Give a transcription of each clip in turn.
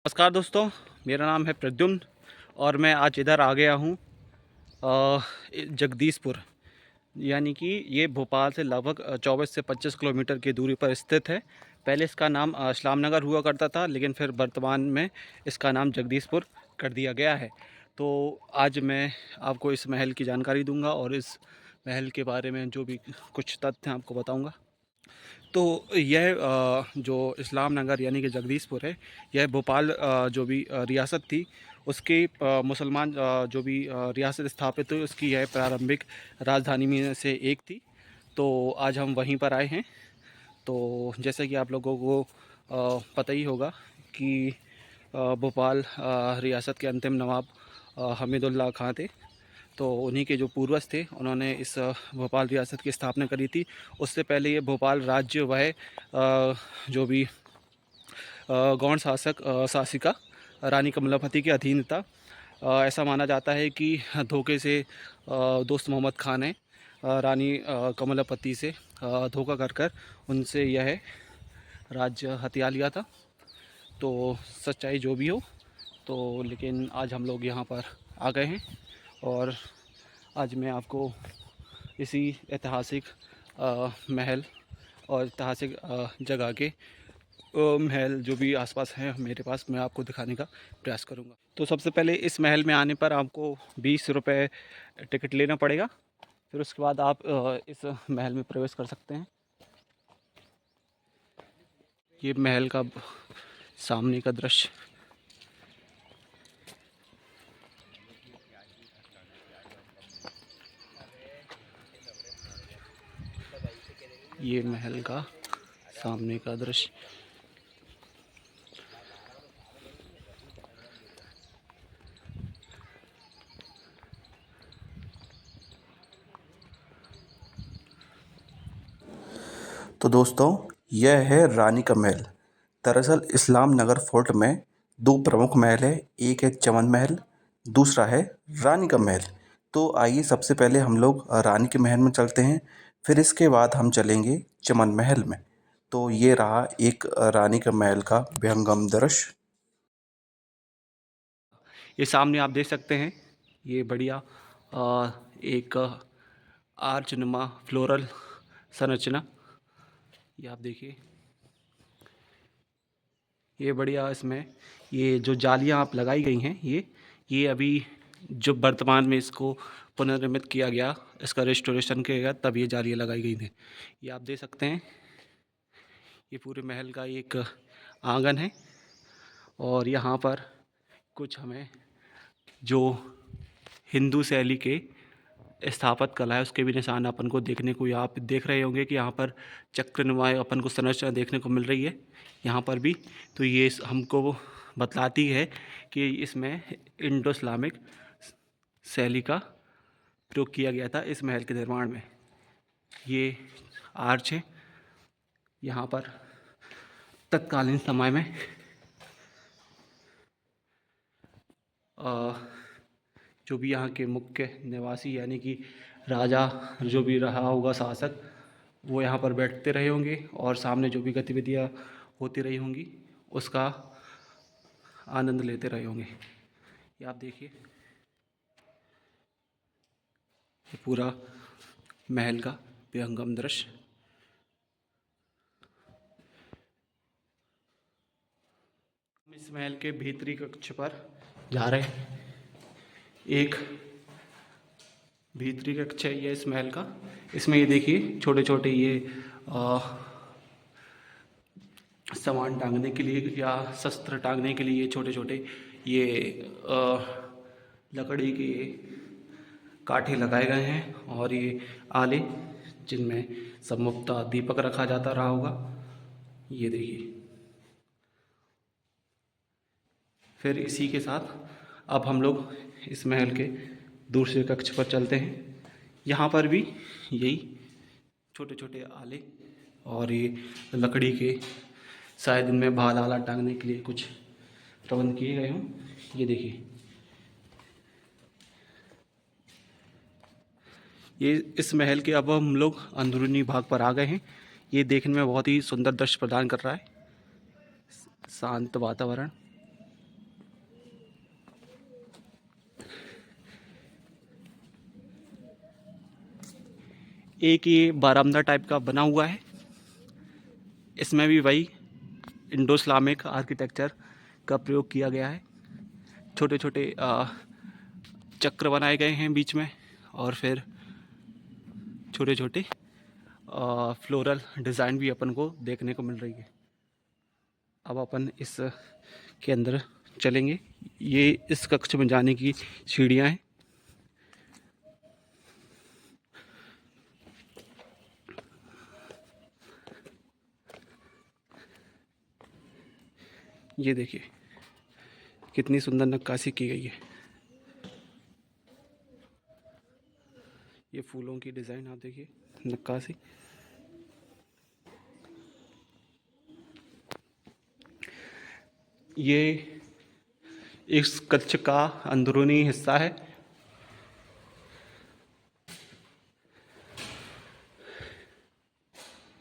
नमस्कार दोस्तों, मेरा नाम है प्रद्युम्न और मैं आज इधर आ गया हूँ जगदीशपुर। यानी कि ये भोपाल से लगभग 24 से 25 किलोमीटर की दूरी पर स्थित है। पहले इसका नाम इस्लाम नगर हुआ करता था, लेकिन फिर वर्तमान में इसका नाम जगदीशपुर कर दिया गया है। तो आज मैं आपको इस महल की जानकारी दूंगा और इस महल के बारे में जो भी कुछ तथ्य हैं आपको बताऊंगा। तो यह जो इस्लाम नगर यानी कि जगदीशपुर है, यह भोपाल जो भी रियासत थी उसके मुसलमान जो भी रियासत स्थापित हुई उसकी यह प्रारंभिक राजधानी में से एक थी। तो आज हम वहीं पर आए हैं। तो जैसे कि आप लोगों को पता ही होगा कि भोपाल रियासत के अंतिम नवाब हमीदुल्लाह खां थे। तो उन्हीं के जो पूर्वज थे उन्होंने इस भोपाल रियासत की स्थापना करी थी। उससे पहले ये भोपाल राज्य वह जो भी गौड़ शासिका रानी कमलापति के अधीन था। ऐसा माना जाता है कि धोखे से दोस्त मोहम्मद खान ने रानी कमलापति से धोखा कर कर उनसे यह राज्य हथिया लिया था। तो सच्चाई जो भी हो, तो लेकिन आज हम लोग यहाँ पर आ गए हैं और आज मैं आपको इसी ऐतिहासिक महल और ऐतिहासिक जगह के महल जो भी आसपास हैं मेरे पास, मैं आपको दिखाने का प्रयास करूंगा। तो सबसे पहले इस महल में आने पर आपको 20 रुपये टिकट लेना पड़ेगा। फिर उसके बाद आप इस महल में प्रवेश कर सकते हैं। ये महल का सामने का दृश्य। ये महल का सामने का दृश्य। तो दोस्तों, यह है रानी का महल। दरअसल इस्लाम नगर फोर्ट में दो प्रमुख महल है। एक है चमन महल, दूसरा है रानी का महल। तो आइए सबसे पहले हम लोग रानी के महल में चलते हैं, फिर इसके बाद हम चलेंगे चमन महल में। तो ये रहा एक रानी का महल का विहंगम दृश्य। ये सामने आप देख सकते हैं, ये बढ़िया एक आर्चनुमा फ्लोरल संरचना। ये आप देखिए, ये बढ़िया। इसमें ये जो जालियाँ आप लगाई गई हैं, ये अभी जो वर्तमान में इसको पुनर्निर्मित किया गया, इसका रेस्टोरेशन किया गया, तब ये जालियाँ लगाई गई थी। ये आप देख सकते हैं, ये पूरे महल का एक आंगन है और यहाँ पर कुछ हमें जो हिंदू शैली के स्थापत कला है उसके भी निशान अपन को देखने को, आप देख रहे होंगे कि यहाँ पर चक्रनुमा अपन को संरचना देखने को मिल रही है यहाँ पर भी। तो ये हमको बतलाती है कि इसमें इंडो इस्लामिक शैली का प्रयोग किया गया था इस महल के निर्माण में। ये आर्च है। यहाँ पर तत्कालीन समय में जो भी यहाँ के मुख्य निवासी यानी कि राजा जो भी रहा होगा शासक, वो यहाँ पर बैठते रहे होंगे और सामने जो भी गतिविधियाँ होती रही होंगी उसका आनंद लेते रहे होंगे। ये आप देखिए, ये पूरा महल का विहंगम दृश्य। हम इस महल के भीतरी कक्ष पर जा रहे हैं। एक भीतरी कक्ष है ये इस महल का। इसमें ये देखिए छोटे छोटे ये सामान टांगने के लिए या शस्त्र टांगने के लिए छोटे छोटे ये लकड़ी के काठे लगाए गए हैं और ये आले जिनमें सम्मुखता दीपक रखा जाता रहा होगा। ये देखिए, फिर इसी के साथ अब हम लोग इस महल के दूसरे कक्ष पर चलते हैं। यहाँ पर भी यही छोटे छोटे आले और ये लकड़ी के, शायद इनमें भाला आला टांगने के लिए कुछ प्रबंध किए गए हों। ये देखिए, ये इस महल के अब हम लोग अंदरूनी भाग पर आ गए हैं। ये देखने में बहुत ही सुंदर दृश्य प्रदान कर रहा है, शांत वातावरण। एक ये बारामदा टाइप का बना हुआ है, इसमें भी वही इंडो इस्लामिक आर्किटेक्चर का प्रयोग किया गया है। छोटे छोटे चक्र बनाए गए हैं बीच में, और फिर छोटे छोटे फ्लोरल डिज़ाइन भी अपन को देखने को मिल रही है। अब अपन इस के अंदर चलेंगे। ये इस कक्ष में जाने की सीढ़ियाँ हैं। ये देखिए कितनी सुंदर नक्काशी की गई है। ये फूलों की डिज़ाइन आप देखिए, नक्काशी। ये इस कक्ष का अंदरूनी हिस्सा है।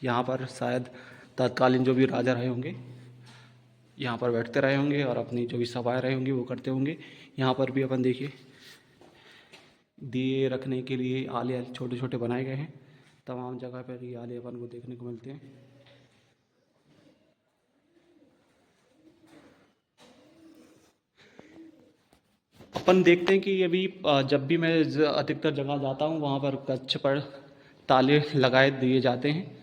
यहाँ पर शायद तत्कालीन जो भी राजा रहे होंगे यहाँ पर बैठते रहे होंगे और अपनी जो भी सभाएं रहे होंगी वो करते होंगे। यहाँ पर भी अपन देखिए दिए रखने के लिए आले छोटे छोटे बनाए गए हैं। तमाम जगह पर ये आले अपन को देखने को मिलते हैं। अपन देखते हैं कि अभी जब भी मैं अधिकतर जगह जाता हूँ वहाँ पर कक्ष पर ताले लगाए दिए जाते हैं।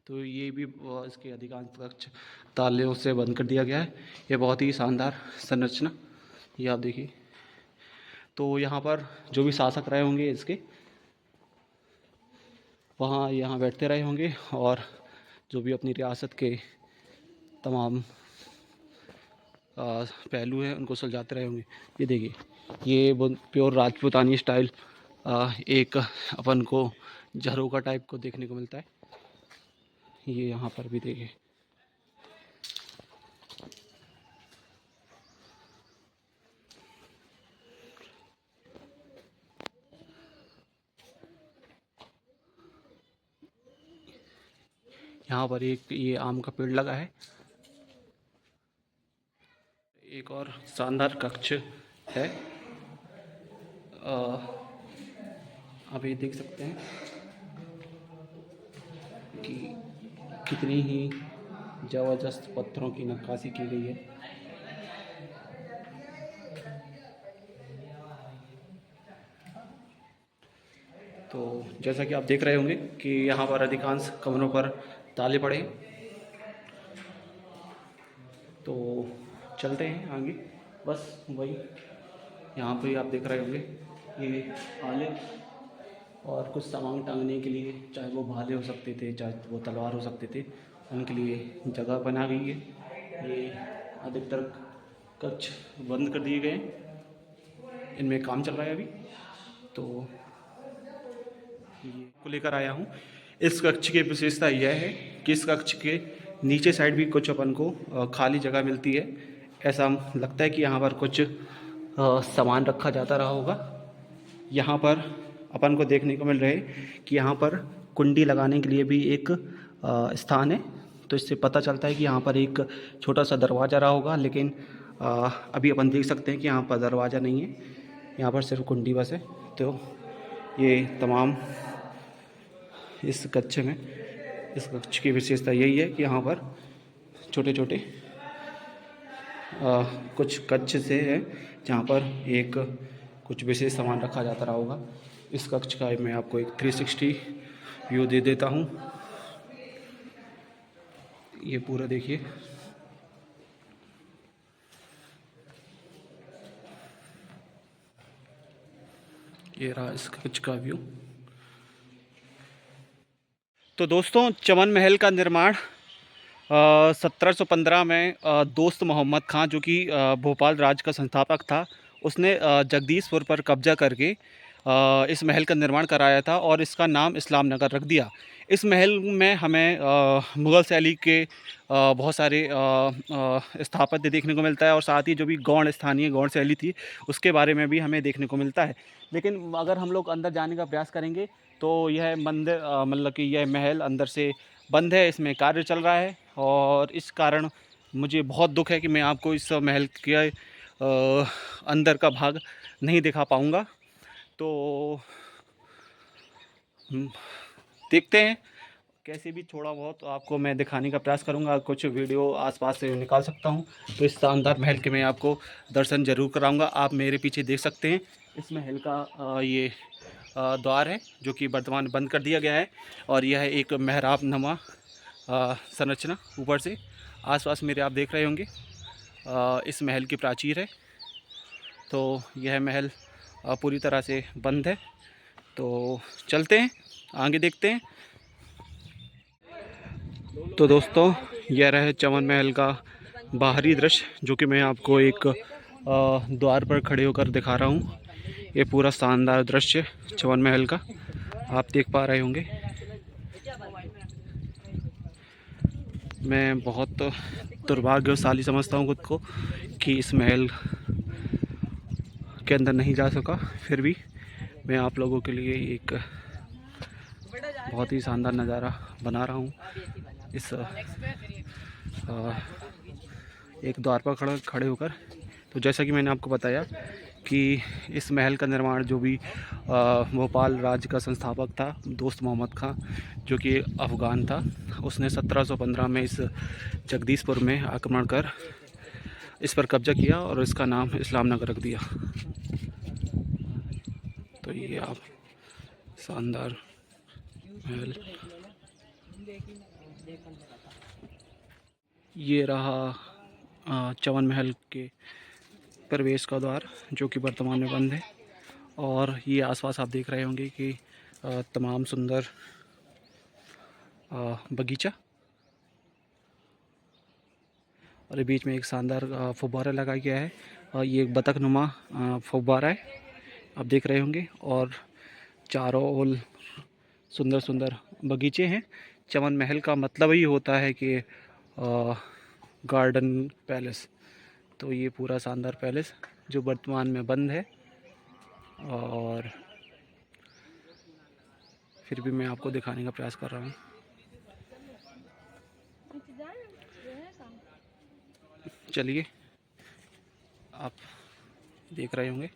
तो ये भी इसके अधिकांश कक्ष तालों से बंद कर दिया गया है। ये बहुत ही शानदार संरचना, ये आप देखिए। तो यहाँ पर जो भी शासक रहे होंगे इसके, वहाँ यहाँ बैठते रहे होंगे और जो भी अपनी रियासत के तमाम पहलू हैं उनको सुलझाते रहे होंगे। ये देखिए, ये प्योर राजपूतानी स्टाइल एक अपन को झरोखा टाइप को देखने को मिलता है। ये यहाँ पर भी देखिए, यहाँ पर एक ये आम का पेड़ लगा है। एक और शानदार कक्ष है। आप ये देख सकते हैं कि कितनी ही ज़बरदस्त पत्थरों की नक्काशी की गई है। तो जैसा कि आप देख रहे होंगे कि यहाँ पर अधिकांश कमरों पर ताले पड़े हैं। तो चलते हैं आगे। बस वही यहाँ पे आप देख रहे होंगे ये आले और कुछ सामान टांगने के लिए, चाहे वो भाले हो सकते थे, चाहे वो तलवार हो सकते थे, उनके लिए जगह बना गई है। ये अधिकतर कक्ष बंद कर दिए गए हैं, इनमें काम चल रहा है अभी। तो ये को लेकर आया हूँ। इस कक्ष की विशेषता यह है कि इस कक्ष के नीचे साइड भी कुछ अपन को खाली जगह मिलती है। ऐसा लगता है कि यहाँ पर कुछ सामान रखा जाता रहा होगा। यहाँ पर अपन को देखने को मिल रहा है कि यहाँ पर कुंडी लगाने के लिए भी एक स्थान है। तो इससे पता चलता है कि यहाँ पर एक छोटा सा दरवाज़ा रहा होगा, लेकिन अभी अपन देख सकते हैं कि यहाँ पर दरवाज़ा नहीं है, यहाँ पर सिर्फ कुंडी बस है। तो ये तमाम इस कक्ष में, इस कक्ष की विशेषता यही है कि यहाँ पर छोटे छोटे कुछ कक्ष से है जहाँ पर एक कुछ विशेष सामान रखा जाता रहा होगा। इस कक्ष का मैं आपको एक 360 व्यू दे देता हूँ। ये पूरा देखिए, ये रहा इस कक्ष का व्यू। तो दोस्तों, चमन महल का निर्माण 1715 में दोस्त मोहम्मद खां, जो कि भोपाल राज्य का संस्थापक था, उसने जगदीशपुर पर कब्जा करके इस महल का निर्माण कराया था और इसका नाम इस्लाम नगर रख दिया। इस महल में हमें मुग़ल शैली के बहुत सारे स्थापत्य देखने को मिलता है और साथ ही जो भी गौड़ स्थानीय गौड़ शैली थी उसके बारे में भी हमें देखने को मिलता है। लेकिन अगर हम लोग अंदर जाने का प्रयास करेंगे तो यह मंदिर मतलब कि यह महल अंदर से बंद है, इसमें कार्य चल रहा है और इस कारण मुझे बहुत दुख है कि मैं आपको इस महल के अंदर का भाग नहीं दिखा पाऊँगा। तो देखते हैं, कैसे भी थोड़ा बहुत आपको मैं दिखाने का प्रयास करूंगा, कुछ वीडियो आसपास से निकाल सकता हूं तो इस शानदार महल के मैं आपको दर्शन ज़रूर कराऊंगा। आप मेरे पीछे देख सकते हैं, इस महल का ये द्वार है जो कि वर्तमान बंद कर दिया गया है, और यह एक मेहराब नुमा संरचना ऊपर से आसपास मेरे आप देख रहे होंगे, इस महल की प्राचीर है। तो यह महल पूरी तरह से बंद है। तो चलते हैं आगे, देखते हैं। तो दोस्तों, यह रहे चमन महल का बाहरी दृश्य, जो कि मैं आपको एक द्वार पर खड़े होकर दिखा रहा हूँ। ये पूरा शानदार दृश्य चमन महल का आप देख पा रहे होंगे। मैं बहुत दुर्भाग्यशाली समझता हूँ खुद को कि इस महल के अंदर नहीं जा सका, फिर भी मैं आप लोगों के लिए एक बहुत ही शानदार नज़ारा बना रहा हूँ। इस एक द्वार पर खड़े होकर। तो जैसा कि मैंने आपको बताया कि इस महल का निर्माण जो भी भोपाल राज्य का संस्थापक था दोस्त मोहम्मद खां, जो कि अफ़गान था, उसने 1715 में इस जगदीशपुर में आक्रमण कर इस पर कब्जा किया और इसका नाम इस्लाम नगर रख दिया। तो ये आप शानदार महल, ये रहा चमन महल के प्रवेश का द्वार, जो कि वर्तमान में बंद है। और ये आसपास आप देख रहे होंगे कि तमाम सुंदर बगीचा, और ये बीच में एक शानदार फुब्बारा लगाया गया है, और ये एक बतख नुमा फुब्बारा है, आप देख रहे होंगे। और चारों ओर सुंदर सुंदर बगीचे हैं। चमन महल का मतलब ही होता है कि गार्डन पैलेस। तो ये पूरा शानदार पैलेस जो वर्तमान में बंद है, और फिर भी मैं आपको दिखाने का प्रयास कर रहा हूँ। चलिए, आप देख रहे होंगे।